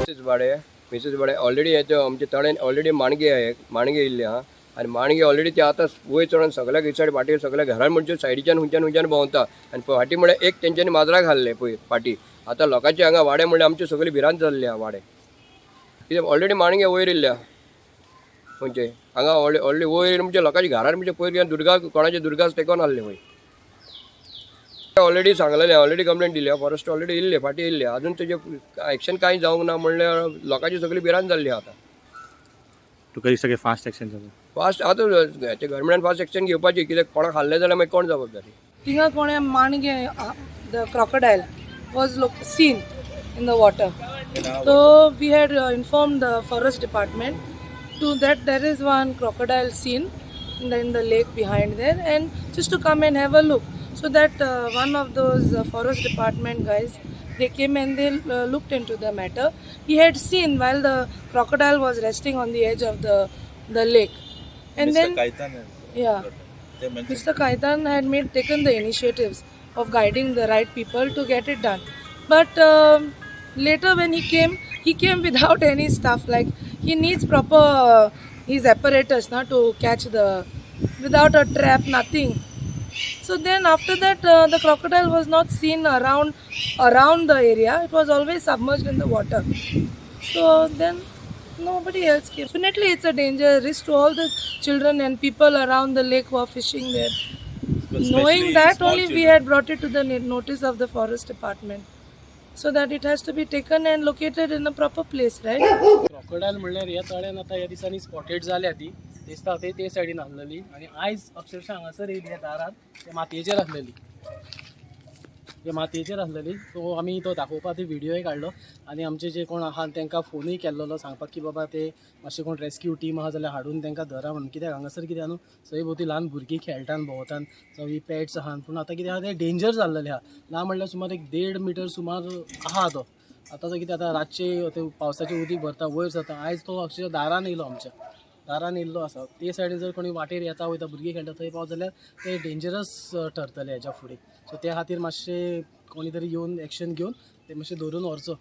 Mrs वाडे already येतो आमचे तळेन ऑलरेडी माणगे येयल्ले हा आणि माणगे ऑलरेडी ते आता वयर चढून सगळ्या इसायड फाटी सगळ्या घरान म्हणजे सायडीच्यान हुंच्यान भोंवता आणि फाटी म्हळ्यार एक तेंच्यांनी माजराक घाल्ले पळय फाटी आता लोकांचे हांगा वाडे म्हणल्यार आमचे सगळे भिरांत जाल्ले हा वाडे कित्याक ऑलरेडी माणगे वयर येयल्ले म्हणजे हांगा ऑलरेडी वयर म्हणजे लोकांच्या घरान म्हणजे पयर दुर्गा कोणाचे दुर्गास तेकोन आहले पळय ऑलरेडी सांगलेले ऑलरेडी कंप्लेंट दिली फॉरेस्ट ऑलरेडी येयल्ले फाटी येयल्ले अजून तेजे एक्शन कांय जावंक ना म्हणल्यार लोकांची सगळी भिरांत जाल्ली आता तुका दिसता की फास्ट एक्शन जाता फास्ट आता गव्हर्मेंटान फास्ट एक्शन घेवपाची कित्याक कोणाक खाल्ले जाल्यार मागीर कोण जबाबदारी थिंगा कोणे माणगे the crocodile was seen in the water. So we had informed the forest department to that there is one crocodile seen in the lake behind there and just to come and have a look. So that one of those forest department guys, they came and they looked into the matter. He had seen while the crocodile was resting on the edge of the lake. And Mr. then Caetan, yeah, Mr. Caetan had taken the initiatives of guiding the right people to get it done. But later when he came without any stuff. Like he needs proper his apparatus to catch without a trap, nothing. So then after that the crocodile was not seen around the area. It was always submerged in the water. So then nobody else came. Definitely it's a danger, risk to all the children and people around the lake who are fishing there. Knowing that only we had brought it to the notice of the forest department so that it has to be taken and located in a proper place, right? Crocodile म्हणल्यार ह्या तळ्यान आता ह्या दिसांनी spotted जाल्या ती दिसता ते सायडीन आहलेली आणि आयज अक्षरशः हांगासर येयली दारात ते मातयेचेर आहलेली सो आमी तो दाखोवपाक ती व्हिडिओय काडलो आणि आमचे जे कोण आहा तांकां फोनूय केल्लो सांगपाक की बाबा ते मातशे कोण रेस्क्यू टीम आहा जाल्यार हाडून तांकां धरा म्हणून कित्याक हांगासर कितें न्हू सगळी भोवती ल्हान भुरगीं खेळटात भोंवतात सगळीं पेट्स आहात पूण आतां कितें आहा तें डेंजर जाल्लेलें आहा ना म्हणल्यार सुमार 1.5 मीटर सुमार आहा तो आतां कितें आतां रातचे पावसाचें उदीक भरता वयर जाता आयज तो अक्षरशः दारान येयलो आमच्या दारान येयल्लो आसा ते सायडीन जर कोणी वाटेर येता वयता भुरगीं खेळटा थंय पावत जाल्यार ते डेंजरस ठरतले हेच्या फुडें सो त्या खातीर मातशें कोणी तरी येवन एक्शन घेवन ते मातशें धरून व्हरचो